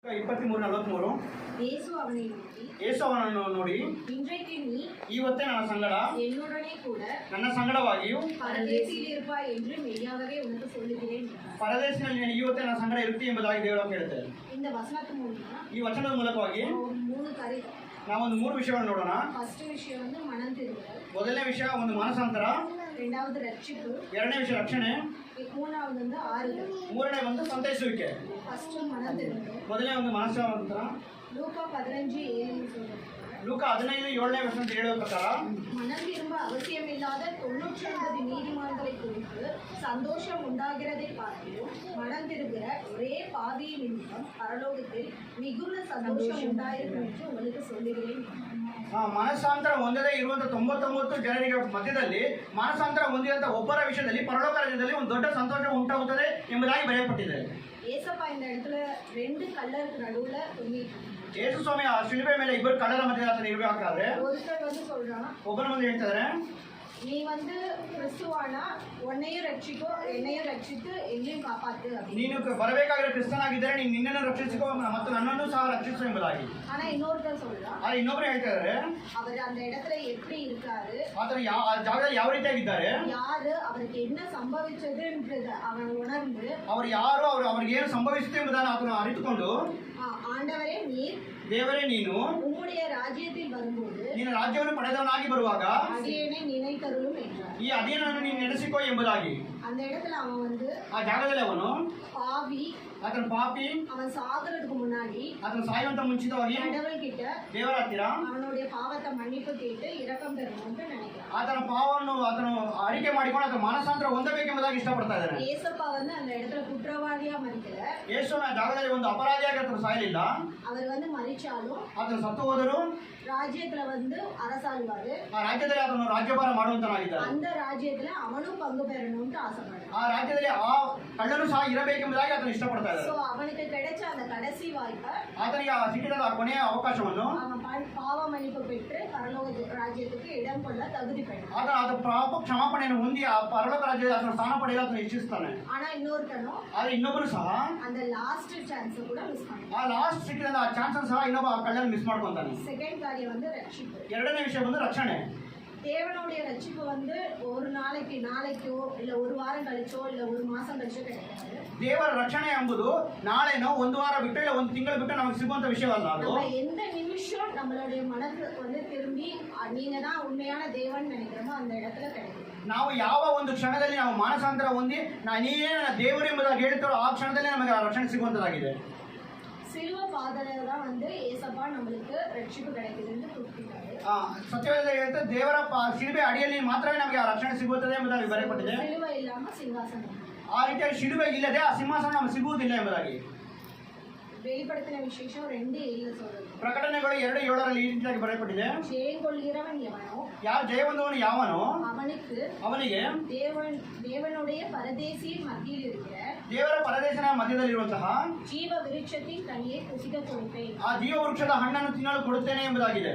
23:43 ಯೇಸು ಅವನನ್ನು ನೋಡಿ, இன்றைக்கு நீ ಇವತ್ತೇ ನನ್ನ ಸಂಗಡ என்னுடனே கூட ನನ್ನ ಸಂಗಡವಾಗಿಯೂ பரதேசில் இருப்பாய் என்று மெய்யாகவே உனக்கு சொல்லுகிறேன். ಪರದೇಶಿನಲ್ಲಿ ನೀನು ಇವತ್ತೇ ನನ್ನ ಸಂಗಡ ಇರ್ತೀಯ ಎಂಬುದಾಗಿ ದೇವರು ಹೇಳುತ್ತೆ. இந்த வசனத்து மூலமா ಈ ವಚನದ ಮೂಲಕವಾಗಿ ಮೂರು ಕಾರ್ಯ ನಾವೊಂದು 3 ವಿಷಯಗಳನ್ನು ನೋಡೋಣ. ಫಸ್ಟ್ ವಿಷಯ வந்து மனம் திரும்புதல், ಮೊದಲನೇ ವಿಷಯ ಒಂದು ಮನಸಾಂತರ, இரண்டாவது ரட்சிப்பு, ಎರಡನೇ ವಿಷಯ ರಕ್ಷಣೆ, ಮೂರನೇದು வந்து ஆறுதல். ಮೂರನೇ ಒಂದು ಸಂತೈಸುವಿಕೆ. ಫಸ್ಟ್ மனம் திரும்புதல். ಮೊದಲನೇ ಒಂದು ಮನಸಾಂತರ லூக்கா 15:7 சொல்றாங்க. ಲೂಕ 15:7 ವಚನ ಹೇಳುವ ಪ್ರಕಾರ மனம் திரும்ப அவசியமில்லாத 99 நீதிமான்களை குறித்து சந்தோஷம் உண்டாகிறதை பார்க்கிறோம். மனம் திரும்புகிற ஒரே பாவி நிமித்தம் பரலோகத்தில் மிகுந்த சந்தோஷம் உண்டாயிருக்கும் என்று உங்களுக்கு சொல்லுகிறேன். ಮನಸ್ಸಾಂತರ ಹೊಂದದೇ ಇರುವಂತಹ 99 ಜನರಿಗೆ ಮಧ್ಯದಲ್ಲಿ ಮನಸ್ಸಾಂತರ ಹೊಂದಿದಂತ ಒಬ್ಬರ ವಿಷಯದಲ್ಲಿ ಪರಲೋಕ ರಾಜ್ಯದಲ್ಲಿ ಒಂದು ದೊಡ್ಡ ಸಂತೋಷ ಉಂಟಾಗುತ್ತದೆ ಎಂಬುದಾಗಿ ಬರೆಯಲ್ಪಟ್ಟಿದೆ. ஏசப்பா இந்த இடத்துல 2 கல்லருக்கு நடுவுல தொங்கிட்டு ಯೇಸು ಸ್ವಾಮಿ ಆ ಶಿಲುಬೆ ಮೇಲೆ ಇಬ್ಬರು ಕಳ್ಳರ ಮಧ್ಯೆ ಆತನ ಇರಬೇಕಾದ್ರೆ ஒருத்தர் வந்து சொல்றான், ಒಬ್ಬನ ಮುಂದೆ ಹೇಳ್ತಿದ್ದಾರೆ, நீ வந்து கிறிஸ்துவானா உன்னையும் ரட்சிக்கோ என்னையும் ரட்சித்து என்னையும் காப்பாத்து அப்படின்னு. ನೀನು ಬರಬೇಕಾಗಿರೋ ಕ್ರಿಸ್ತನಾಗಿದ್ದರೆ ನೀನು ನಿನ್ನನ್ನು ರಕ್ಷಿಸಿಕೋ ಮತ್ತು ನನ್ನನ್ನು ಸಹ ರಕ್ಷಿಸು ಎಂಬುದಾಗಿ. ஆனா இன்னொருத்தர் சொல்றான், ಆದ್ರೆ ಇನ್ನೊಬ್ರು ಹೇಳ್ತಿದ್ದಾರೆ, அவர் அந்த இடத்துல எப்படி இருக்காரு, ಆತನ ಆ ಜಾಗದಲ್ಲಿ ಯಾವ ರೀತಿಯಾಗಿದ್ದಾರೆ, யாரு அவருக்கு என்ன சம்பவிச்சதுன்றது அவன் உணர்ந்து ಅವರು ಯಾರು, ಅವ್ರಿಗೆ ಏನು ಸಂಭವಿಸುತ್ತೆ ಎಂಬುದನ್ನು ಆತನು ಅರಿತುಕೊಂಡು, ஆண்டவரே நீர் ದೇವರೇ ನೀನು உம்முடைய ராஜ்யத்தில் வரும்போது ನಿನ್ನ ರಾಜ್ಯವನ್ನು ಪಡೆದವನಾಗಿ ಬರುವಾಗ அடியேனை நினைத்தருளும் என்றார். ಈ ಅಧೀನವನ್ನು ನೀನು ನೆನೆಸಿಕೋ ಎಂಬುದಾಗಿ. அந்த இடத்துல அவன் வந்து ಆ ಜಾಗದಲ್ಲಿ ಅವನು பாவி, ಆತನ ಪಾಪಿ, அவன் சாகிறதுக்கு முன்னாடி ಆತನ ಸಾಯುವಂತ ಮುಂಚಿತವಾಗಿ கடவுள் கிட்ட ದೇವರ ಹತ್ತಿರ அவனுடைய பாவத்தை மன்னிப்பு கேட்டு இரக்கம் பெறணும்னு நினைக்கிறான். ಆತನ ಪಾವವನ್ನು ಆತನು ಅರಿಕೆ ಮಾಡಿಕೊಂಡು ಆತನ ಮಾನಸಾಂತರ ಹೊಂದಬೇಕೆಂಬುದಾಗಿ ಇಷ್ಟಪಡ್ತಾ ಇದ್ದಾರೆ. ஏசப்பா வந்து அந்த இடத்துல குற்றவாளியா மறிக்கல, ಯೇಸುವಿನ ಜಾಗದಲ್ಲಿ ಒಂದು ಅಪರಾಧಿಯಾಗಿ ಆತನು ಸಾಯಲಿಲ್ಲ. அவர் வந்து ಮರಿಚಾலும் ಆತನು ಸತ್ತು ಹೋದರು, ராஜ்யத்துல வந்து அரசாழ்வாரு, ಆ ರಾಜ್ಯದಲ್ಲಿ ಆತನು ರಾಜ್ಯಭಾರ ಮಾಡುವಂತನಾಗಿದ್ದ. அந்த ராஜ்யத்துல அவனும் பங்கு பெறணும்னு ஆசைப்படுறான். ಆ ರಾಜ್ಯದಲ್ಲಿ ಆ ಕಳ್ಳನು ಸಹ ಇರಬೇಕೆಂಬುದಾಗಿ ಆತನು ಇಷ್ಟಪಡ್ತಾ ಇದ್ದಾರೆ. சோ அவனுக்கு கிடைச்ச அந்த ಕடைசி வாய்ப்பை, ಆತನಿಗೆ ಸಿಕ್ಕಿದ ಕೊನೆಯ ಅವಕಾಶವನ್ನು அவன் பாவ மன்னிப்பு பெற்று பரலோக ராஜ்யத்துக்கு இடம் கொள்ள தகுதி பெறான். ಆತ ಪಾಪ ಕ್ಷಮಾಪಣೆಯನ್ನು ಹೊಂದಿ ಆ ಪರಲೋಕ ರಾಜ್ಯದಲ್ಲಿ ಆತನ ಸ್ಥಾನ ಪಡೆಯಲು ಆತನು ಇಚ್ಛಿಸ್ತಾನೆ. ஆனா இன்னொருத்தனும் ಆದ್ರೆ ಇನ್ನೊಬ್ಬರು ಸಹ அந்த லாஸ்ட் சான்ஸ் கூட மிஸ் பண்ணான். ಆ ಲಾಸ್ಟ್ ಸಿಕ್ಕಿದ ಆ ಚಾನ್ಸಸ್ ಸಹ ಇನ್ನೊಬ್ಬ ಕಳ್ಳನ ಮಿಸ್ ಮಾಡ್ಕೊಂತಾನೆ. செகண்ட் காரியம் வந்து ரட்சிப்பு. ಎರಡನೇ ವಿಷಯ ಬಂದು ರಕ್ಷಣೆ. தேவனுடைய ரட்சிப்பு வந்து ஒரு நாளைக்கோ இல்ல ஒரு வாரம் கழிச்சோ இல்ல ஒரு மாசம் கழிச்சோ கிடைக்காது. ದೇವರ ರಕ್ಷಣೆ ಎಂಬುದು ನಾಳೆನೋ ಒಂದು ವಾರ ಬಿಟ್ಟು ಇಲ್ಲ ಒಂದು ತಿಂಗಳು ಬಿಟ್ಟು ನಮಗೆ ಸಿಗುವಂತ ವಿಷಯವಲ್ಲ. ಅದು நம்ம எந்த நிமிஷம் நம்மளுடைய மனசு வந்து திரும்பி நீங்க தான் உண்மையான தேவன் நினைக்கிறோமோ அந்த இடத்துல கிடைக்கும். ನಾವು ಯಾವ ಒಂದು ಕ್ಷಣದಲ್ಲಿ ನಾವು ಮಾನಸಾಂತರ ಹೊಂದಿ ನೀನೇ ನನ್ನ ದೇವರು ಎಂಬುದಾಗಿ ಹೇಳ್ತಾರೋ ಆ ಕ್ಷಣದಲ್ಲಿ ನಮಗೆ ಆ ರಕ್ಷಣೆ ಸಿಗುವಂತದಾಗಿದೆ. சிலுவை பாதையில தான் வந்து ஏசப்பா நம்மளுக்கு ரட்சிப்பு கிடைக்குதுன்னு கொடுத்துருக்காரு. ಸತ್ಯವೇದ ಹೇಳ್ತಾ ದೇವರ ಶಿಲುಬೆ ಅಡಿಯಲ್ಲಿ ಮಾತ್ರವೇ ನಮಗೆ ಆ ರಕ್ಷಣೆ ಸಿಗುತ್ತದೆ ಎಂಬುದಾಗಿ ಬರೆಯಲ್ಪಟ್ಟಿದೆ. சிலுவை இல்லாம சிங்காசனம். ಆ ರೀತಿಯಾಗಿ ಶಿಲುಬೆ ಇಲ್ಲದೆ ಆ ಸಿಂಹಾಸನ ನಮಗೆ ಸಿಗುವುದಿಲ್ಲ ಎಂಬುದಾಗಿ. வெளிப்படுத்தின விசேஷம் 2:7 சொல்றது. ಪ್ರಕಟಣೆಗಳು 2:7 ಈ ರೀತಿಯಾಗಿ ಬರೆಯಲ್ಪಟ್ಟಿದೆ. ஜெயங்கொள்கிறவன் எவனோ, ಯಾರು ಜಯವೊಂದವನು ಯಾವನೋ ಅವನಿಗೆ தேவனுடைய பரதேசியின் மத்தியில் இருக்கிற ದೇವರ ಪರದೇಶನ ಮಧ್ಯದಲ್ಲಿರುವಂತಹ ಜೀವ விருட்சத்தின் கனியை புசிக்க கொடுப்பேன். ಆ ಜೀವ ವೃಕ್ಷದ ಹಣ್ಣನ್ನು ತಿನ್ನಲು ಕೊಡುತ್ತೇನೆ ಎಂಬುದಾಗಿದೆ.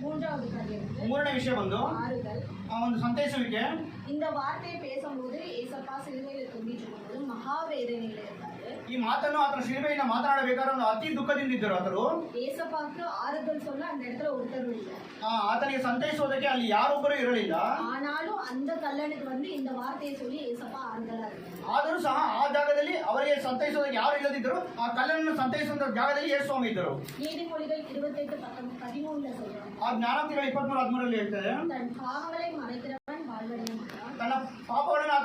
மூன்றாவது காரியம் ಮೂರನೇ ವಿಷಯ ಬಂದು ஆறுதல். ಆ ಒಂದು ಸಂತೈಸುವಿಕೆ. இந்த வார்த்தையை பேசும்போது ஏசப்பா சிலுவையில் தொங்கிட்டு இருக்கும்போது மகா வேதனையில இருந்தாரு. ಈ ಮಾತನ್ನು ಆತನ ಶಿಲುಬೆಯಿಂದ ಮಾತನಾಡಬೇಕಾದ್ರೆ ಒಂದು ಅತಿ ದುಃಖದಿಂದ ಇದ್ದರು ಆತರು. ஏசப்பாக்கு ஆறுதல் சொல்ல அந்த இடத்துல ஒருத்தரும் இல்லை. ಆತನಿಗೆ ಸಂತೈಸುವುದಕ್ಕೆ ಅಲ್ಲಿ ಯಾರೊಬ್ಬರು ಇರಲಿಲ್ಲ. ஆனாலும் அந்த கல்லனுக்கு வந்து இந்த வார்த்தையை சொல்லி ஏசப்பா ಆறுதಲா ಇದ್ದಾರೆ. ಆದರೂ ಸಹ ಆ ಜಾಗದಲ್ಲಿ ಅವರಿಗೆ ಸಂತೈಸುವುದಕ್ಕೆ ಯಾರು ಇಲ್ಲದಿದ್ದರು. ಆ ಕಲ್ಲನ್ನು ಸಂತೈಸುವ ಜಾಗದಲ್ಲಿ ಯೇಸು ಸ್ವಾಮಿ ಇದ್ದರು. நீதிமொழிகள் 28:13 சொல்றாங்க. ಆ ಜ್ಞಾನಾಂತಿಗಳ 23:13 ಹೇಳ್ತಾರೆ, தன் பாவங்களை மறைக்கிறவன் வாழ்வடைய மாட்டான். ತನ್ನ ಪಾಪಗಳನ್ನು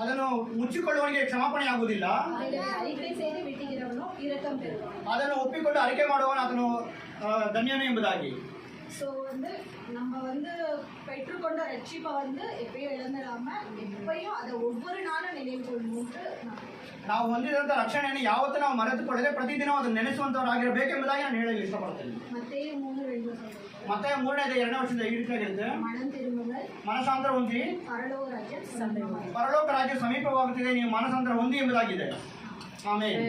ಅದನ್ನು ಮುಚ್ಚಿಕೊಳ್ಳುವವನಿಗೆ ಕ್ಷಮಾಪಣೆ ಆಗುವುದಿಲ್ಲ. அறிக்கை செய்து விட்டுகிறவனோ இரக்கம் பெறுவான். ಅದನ್ನು ಒಪ್ಪಿಕೊಂಡು ಅರಿಕೆ ಮಾಡುವವನು ಆತನು ಧನ್ಯನು ಎಂಬುದಾಗಿ. ஸோ வந்து நம்ம வந்து பெற்றுக்கொண்ட ரட்சிப்பை வந்து எப்பயும் இழந்துடாம எப்பயும் அதை ஒவ்வொரு நாளும் நினைவு கொள்ளணும்ட்டு ನಾವು ಹೊಂದಿದಂಥ ರಕ್ಷಣೆಯನ್ನು ಯಾವತ್ತೂ ನಾವು ಮರೆತುಕೊಳ್ಳದೆ ಪ್ರತಿದಿನ ಅದನ್ನು ನೆನೆಸುವಂತವರಾಗಿರಬೇಕೆಂಬುದಾಗಿ ನಾನು ಹೇಳಲು ಇಷ್ಟಪಡ್ತೇನೆ. ಮತ್ತೆ 3:2 ಮತ್ತೆ 3ನೇ 2ನೇ ವರ್ಷದ ಈ ರೀತಿಯಾಗಿರುತ್ತೆ. மனம் திரும்புங்கள், ಮನಸಾಂತರ ಹೊಂದಿ பரலோக ராஜ்யம் சமீபமாಗಿದೆ. ಪರಲೋಕ ರಾಜ್ಯ ಸಮೀಪವಾಗುತ್ತಿದೆ, ನೀವು ಮನಸಾಂತರ ಹೊಂದಿ ಎಂಬುದಾಗಿದೆ. ಆಮೇಲೆ